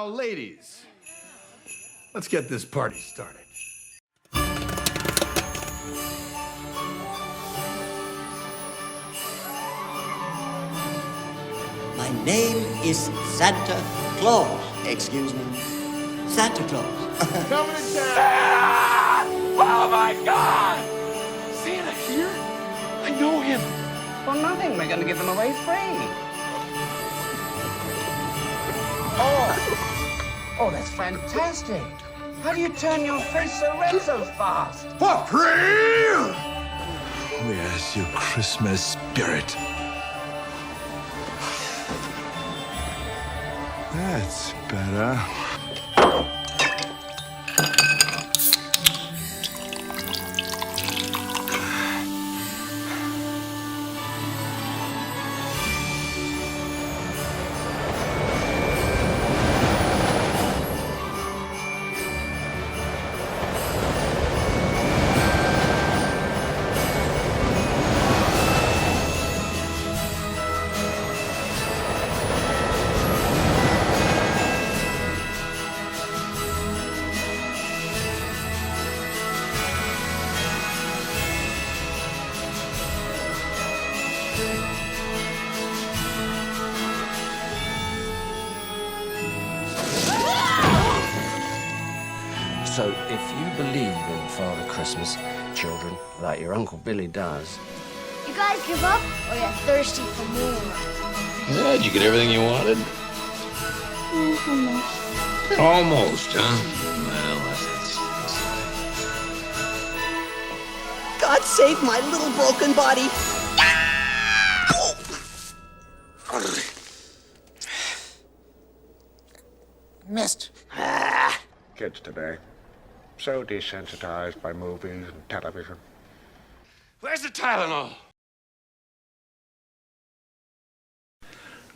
Now, ladies, let's get this party started. My name is Santa Claus. Excuse me. Santa Claus. Coming to town! Oh my God! Santa here? I know him. Well, nothing. We're going to give them away free. Oh, that's fantastic. How do you turn your face so red so fast? Where's your Christmas spirit? That's better. So, if you believe in Father Christmas, children, like your Uncle Billy does... You guys give up, or you're thirsty for more? Yeah, did you get everything you wanted? Almost. Almost, huh? Well, God save my little broken body. Missed. Kids today, so desensitized by movies and television. Where's the Tylenol?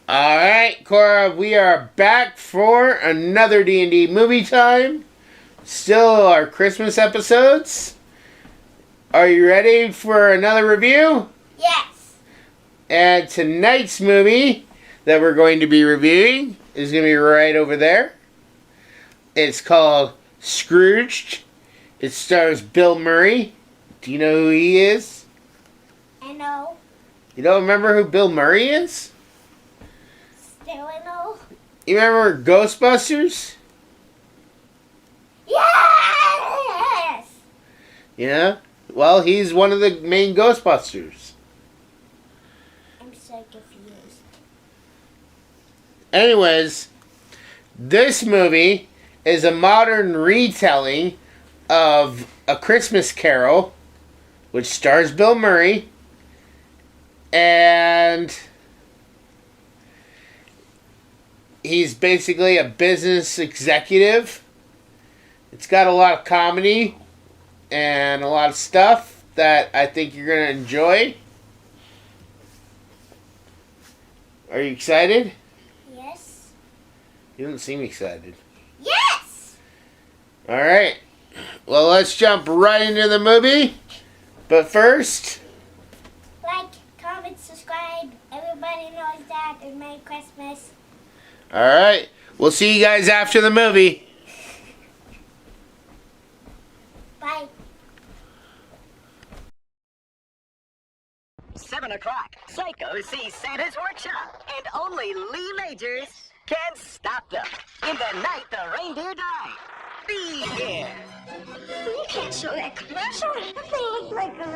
All right, Cora, we are back for another D&D movie time. Still our Christmas episodes. Are you ready for another review? Yes. And tonight's movie that we're going to be reviewing is going to be right over there. It's called Scrooged. It stars Bill Murray. Do you know who he is? I know. You don't remember who Bill Murray is? Still I know. You remember Ghostbusters? Yes! Yeah? Well, he's one of the main Ghostbusters. I'm so confused. Anyways, this movie is a modern retelling of A Christmas Carol, which stars Bill Murray, and he's basically a business executive. It's got a lot of comedy and a lot of stuff that I think you're going to enjoy. Are you excited? Yes. You don't seem excited. Yes! Alright. Well, let's jump right into the movie. But first... Like, comment, subscribe. Everybody knows that. And Merry Christmas. Alright. We'll see you guys after the movie. Bye. 7 o'clock. Psycho sees Santa's workshop, and only Lee Majors can stop them. In the night the reindeer die. Be here. You can't show that commercial. That thing looked like a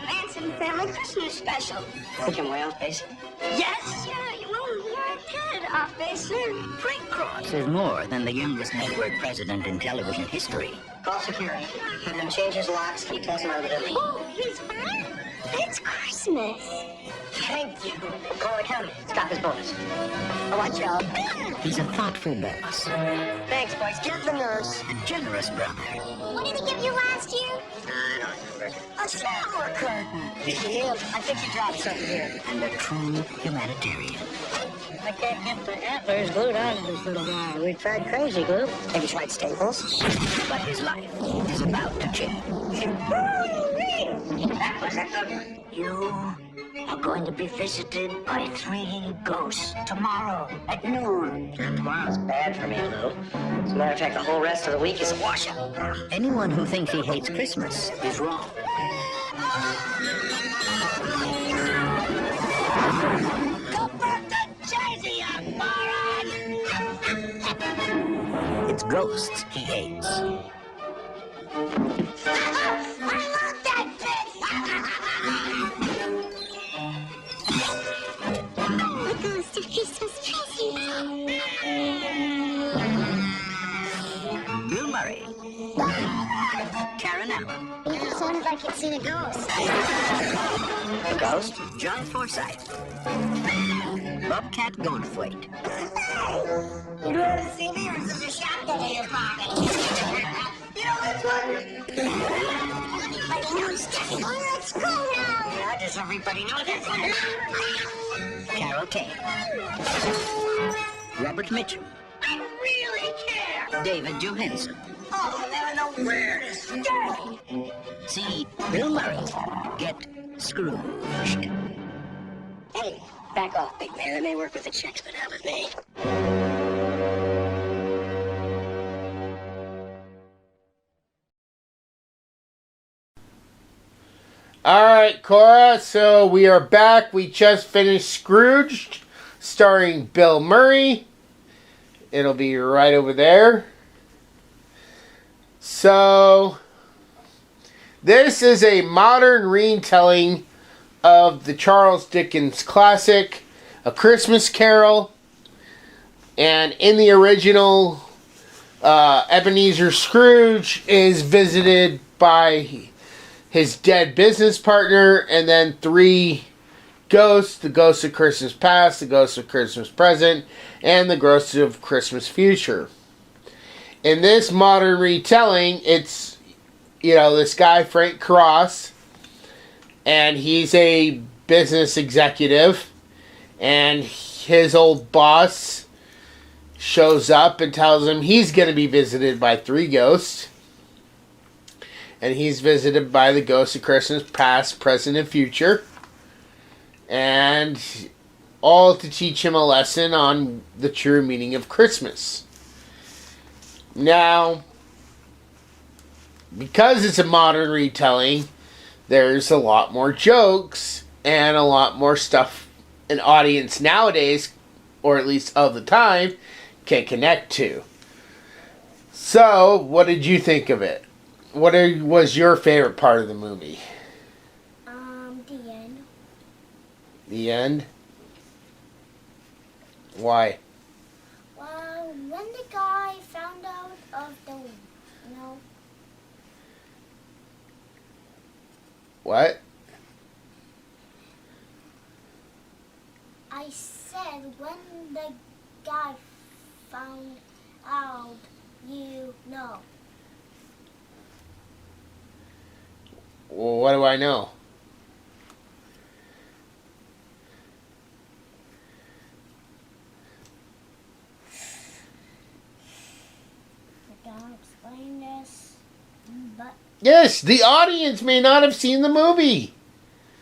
Manson Family Christmas special. Put your whale face. Yes? Yeah, well, you're a kid, officer. Frank Cross is more than the youngest network president in television history. Call security. Have them change his locks. He tells him over the building. Oh, he's fine. It's Christmas. Thank you. Call the county. Stop his bonus. Watch out. He's a thoughtful boss. Thanks, boys. Get the nurse. A generous brother. What did he give you last year? I don't remember. A shower curtain. Did you hear? I think he dropped something here. And a true humanitarian. I can't get the antlers glued onto this little guy. We tried crazy glue. Have you tried staples? But his life is about to change. That was a good one. You are going to be visited by 3 ghosts tomorrow at noon. Tomorrow's bad for me, Lou. As a matter of fact, the whole rest of the week is a washout. Anyone who thinks he hates Christmas is wrong. It's ghosts he hates. The ghost of Christmas present. Bill Murray. Karen Allen. It sounded like you'd seen a ghost. The ghost, John Forsythe. Bobcat Goldthwait. You'd rather see me or is this a shotgun in your pocket? You know this one? Like a ghost. Oh, let's go now. How does everybody know this one? Carol Kane. Robert Mitchum. I really care. David Johansen. Oh, I never know where to start. See Bill Murray. Get Scrooged. Hey, back off, big man. It may work with the checks, but not with me. Alright, Cora, so we are back. We just finished Scrooged, starring Bill Murray. It'll be right over there. So, this is a modern retelling of the Charles Dickens classic, A Christmas Carol. And in the original, Ebenezer Scrooge is visited by his dead business partner, and then 3 ghosts: the ghost of Christmas past, the ghost of Christmas present, and the ghost of Christmas future. In this modern retelling, it's, this guy, Frank Cross, and he's a business executive, and his old boss shows up and tells him he's going to be visited by 3 ghosts. And he's visited by the ghosts of Christmas past, present, and future. And all to teach him a lesson on the true meaning of Christmas. Now, because it's a modern retelling, there's a lot more jokes and a lot more stuff an audience nowadays, or at least of the time, can connect to. So, what did you think of it? What was your favorite part of the movie? The end. The end? Why? Well, when the guy found out of the, What? I said when the guy found out, Well, what do I know? I don't explain this, but Yes, the audience may not have seen the movie.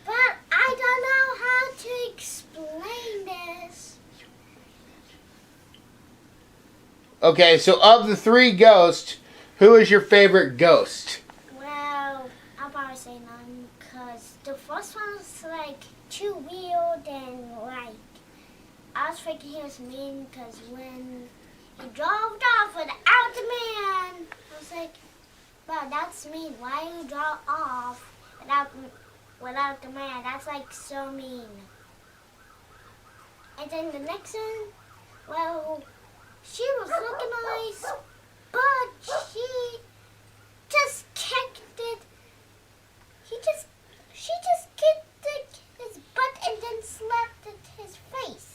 I don't know how to explain this. Okay, so of the 3 ghosts, who is your favorite ghost? Well, I'll probably say none, because the first one was too weird and I was thinking he was mean because when he drove off without the man, I was like, wow, that's mean. Why you drive off without the man? That's so mean. And then the next one, well, she was looking nice, but she just kicked it. She just kicked his butt and then slapped at his face.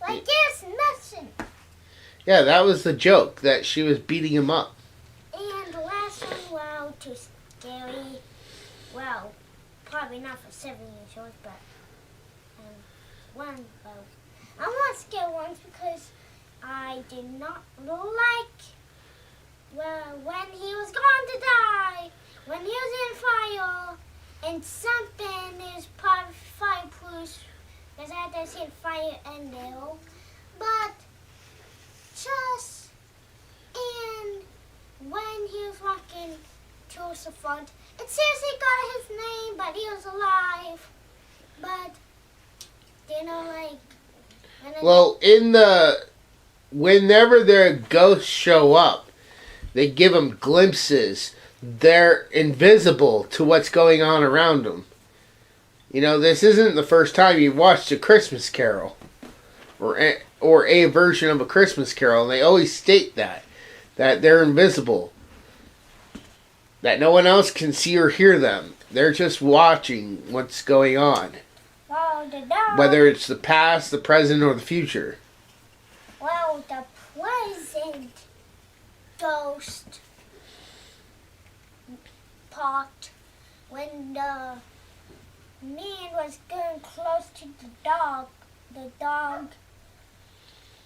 There's nothing. Yeah, that was the joke, that she was beating him up. And the last one, well, too scary. Well, probably not for 7 years old, but one, well, I'm not scared once because I did not like when he was going to die, when he was in fire, and something is part of fireproof because I had to see fire in there. But just and when he was walking towards the front, it seriously got his name, but he was alive. But Well, whenever their ghosts show up, they give them glimpses. They're invisible to what's going on around them. This isn't the first time you've watched A Christmas Carol or a version of A Christmas Carol, and they always state that they're invisible, that no one else can see or hear them. They're just watching what's going on. Whether it's the past, the present, or the future. Well, the present ghost part, when the man was getting close to the dog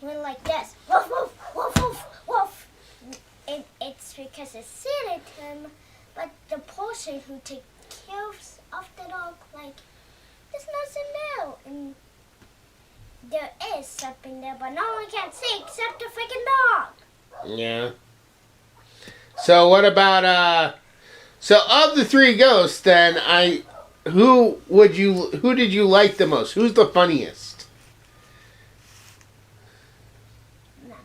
went like this. Woof, woof, woof, woof, woof. It's because it said it to him, but the person who takes care of the dog, there's nothing there. And there is something there, but no one can see except the freaking dog. Yeah. So what about so of the three ghosts then, who did you like the most? Who's the funniest? None.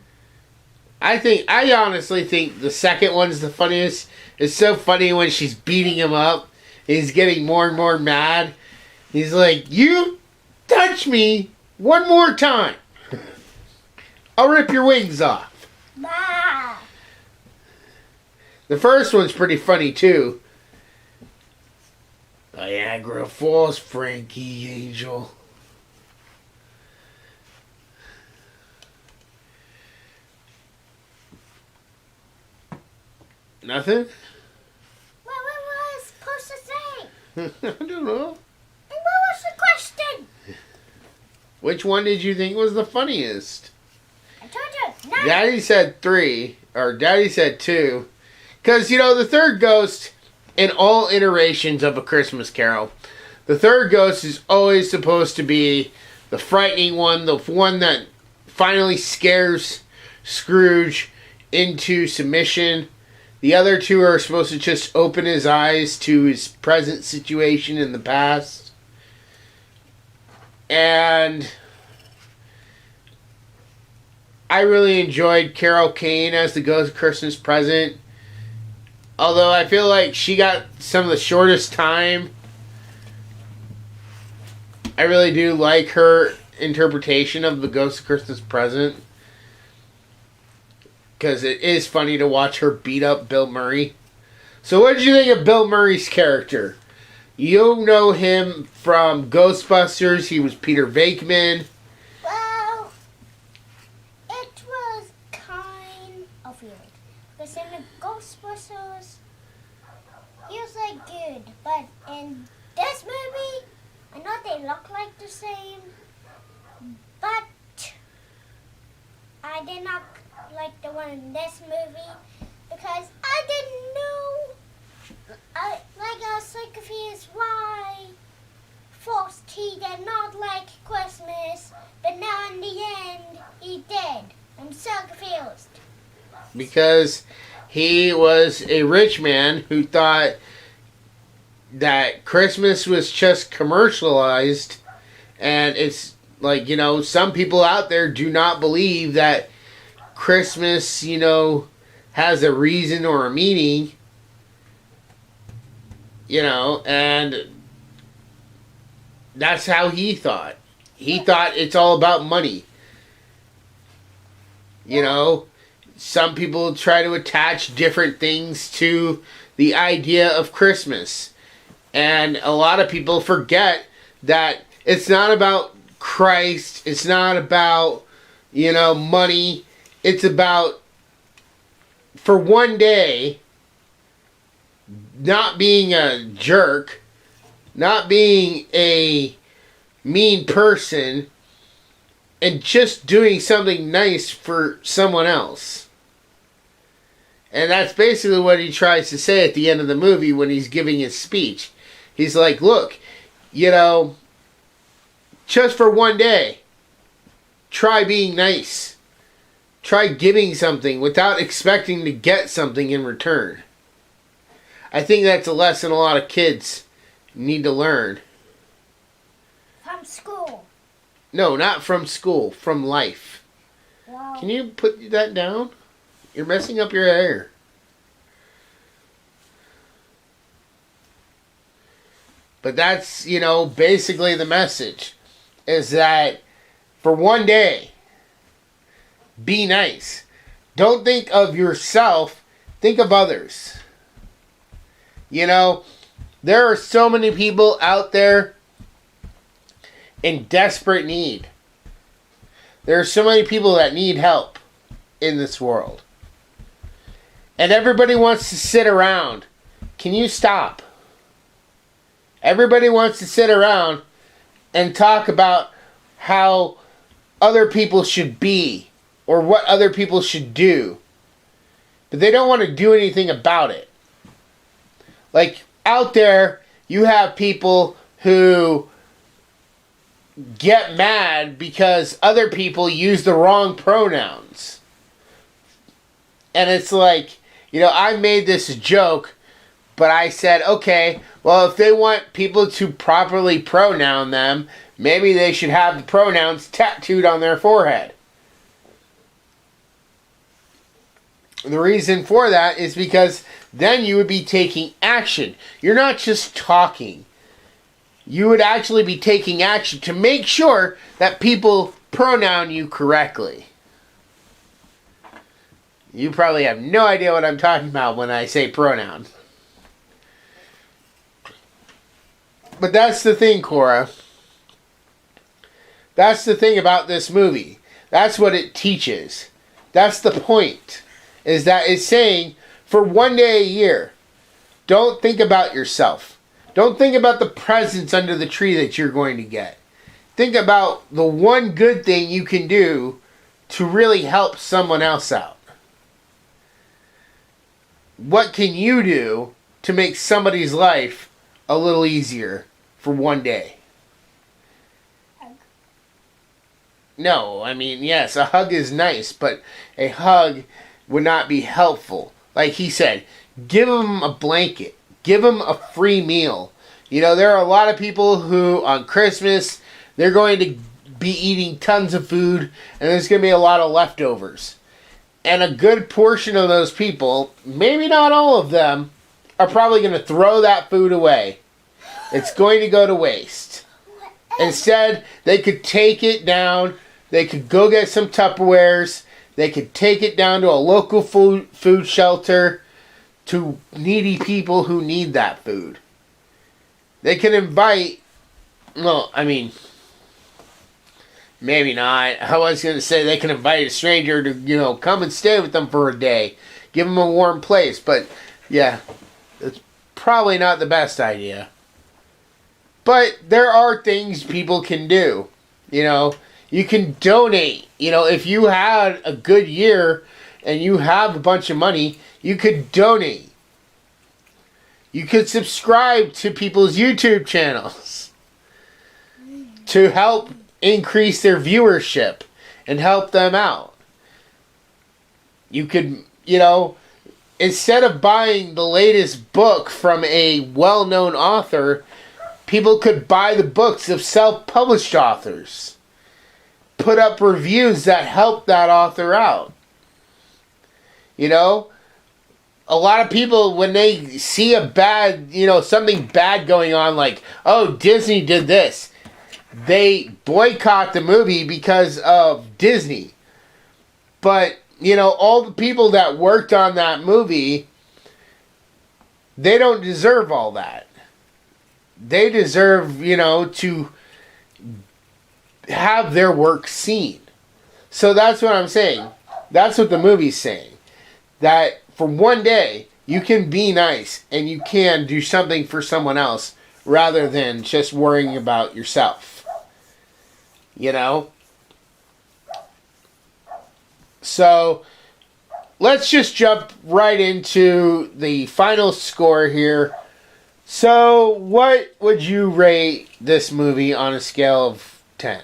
I honestly think the second one's the funniest. It's so funny when she's beating him up. He's getting more and more mad. He's like, "You touch me one more time, I'll rip your wings off." Bah. The first one's pretty funny too. Niagara Falls, Frankie Angel. Nothing? What was I supposed to say? I don't know. And what was the question? Which one did you think was the funniest? I told you, none. Daddy said 3, or Daddy said 2. Because, the third ghost, in all iterations of A Christmas Carol, the third ghost is always supposed to be the frightening one, the one that finally scares Scrooge into submission. The other two are supposed to just open his eyes to his present situation in the past. And I really enjoyed Carol Kane as the Ghost Christmas Present. Although I feel like she got some of the shortest time. I really do like her interpretation of the Ghost of Christmas Present. Because it is funny to watch her beat up Bill Murray. So what did you think of Bill Murray's character? You know him from Ghostbusters. He was Peter Venkman. Well, it was kind of weird. Because in the Ghostbusters, he was good. But in this movie, I know they look like the same. But I did not like the one in this movie because I didn't know. I was so confused why first he did not like Christmas, but now in the end he did. I'm so confused. Because he was a rich man who thought that Christmas was just commercialized, and it's some people out there do not believe that Christmas, has a reason or a meaning, and that's how he thought. He thought it's all about money. Some people try to attach different things to the idea of Christmas. And a lot of people forget that it's not about Christ. It's not about, money. It's about, for one day, not being a jerk, not being a mean person, and just doing something nice for someone else. And that's basically what he tries to say at the end of the movie when he's giving his speech. He's like, look, you know, just for one day, try being nice. Try giving something without expecting to get something in return. I think that's a lesson a lot of kids need to learn. From school. No, not from school, from life. Wow. Can you put that down? You're messing up your hair. But that's, you know, basically the message. Is that for one day, be nice. Don't think of yourself. Think of others. You know, there are so many people out there in desperate need. There are so many people that need help in this world. And everybody wants to sit around. Can you stop? Everybody wants to sit around and talk about how other people should be or what other people should do. But they don't want to do anything about it. Like, out there, you have people who get mad because other people use the wrong pronouns. And it's like, you know, I made this joke, but I said, okay, well, if they want people to properly pronoun them, maybe they should have the pronouns tattooed on their forehead. The reason for that is because then you would be taking action. You're not just talking. You would actually be taking action to make sure that people pronoun you correctly. You probably have no idea what I'm talking about when I say pronoun. But that's the thing, Cora. That's the thing about this movie. That's what it teaches. That's the point. Is that it's saying, for one day a year, don't think about yourself. Don't think about the presents under the tree that you're going to get. Think about the one good thing you can do to really help someone else out. What can you do to make somebody's life a little easier for one day? No, I mean, yes, a hug is nice, but a hug would not be helpful. Like he said, give them a blanket. Give them a free meal. You know, there are a lot of people who, on Christmas, they're going to be eating tons of food, and there's going to be a lot of leftovers. And a good portion of those people, maybe not all of them, are probably going to throw that food away. It's going to go to waste. Instead, they could take it down. They could go get some Tupperwares. They could take it down to a local food shelter to needy people who need that food. They can invite, well, I mean, maybe not. I was going to say they can invite a stranger to, you know, come and stay with them for a day. Give them a warm place. But, yeah, it's probably not the best idea. But there are things people can do. You know, you can donate. You know, if you had a good year and you have a bunch of money, you could donate. You could subscribe to people's YouTube channels to help increase their viewership and help them out. You could, you know, instead of buying the latest book from a well-known author, people could buy the books of self-published authors. Put up reviews that help that author out. You know, a lot of people, when they see a bad, you know, something bad going on, like, oh, Disney did this, they boycott the movie because of Disney. But, you know, all the people that worked on that movie, they don't deserve all that. They deserve, you know, to have their work seen. So that's what I'm saying. That's what the movie's saying. That for one day, you can be nice and you can do something for someone else rather than just worrying about yourself. You know? So let's just jump right into the final score here. So what would you rate this movie on a scale of 10?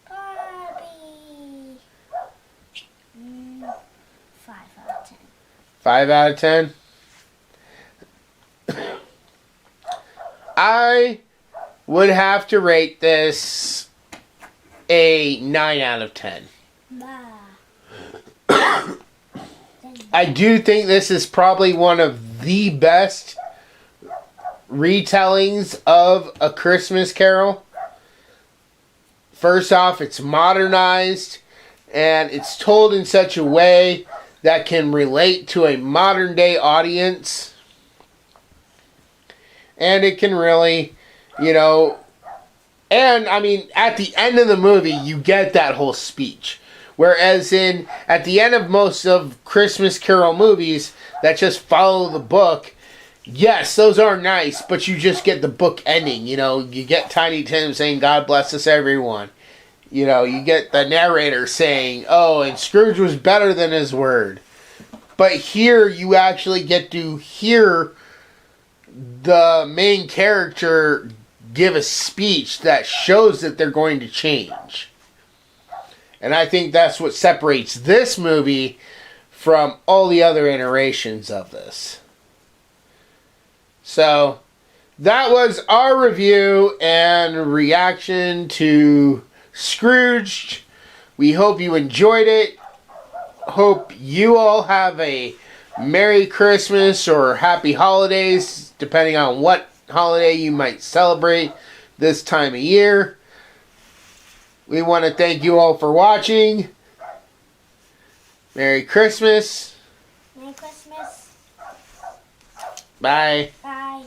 Probably 5 out of 10. 5 out of 10? I would have to rate this a 9 out of 10. I do think this is probably one of the best retellings of A Christmas Carol. First off, it's modernized and it's told in such a way that can relate to a modern day audience. And it can really, and I mean, at the end of the movie, you get that whole speech. Whereas at the end of most of Christmas Carol movies that just follow the book, yes, those are nice, but you just get the book ending. You get Tiny Tim saying, "God bless us, everyone." You get the narrator saying, "Oh, and Scrooge was better than his word." But here you actually get to hear the main character give a speech that shows that they're going to change. And I think that's what separates this movie from all the other iterations of this. So, that was our review and reaction to Scrooged. We hope you enjoyed it. Hope you all have a Merry Christmas or Happy Holidays, depending on what holiday you might celebrate this time of year. We want to thank you all for watching. Merry Christmas. Merry Christmas. Bye. Bye.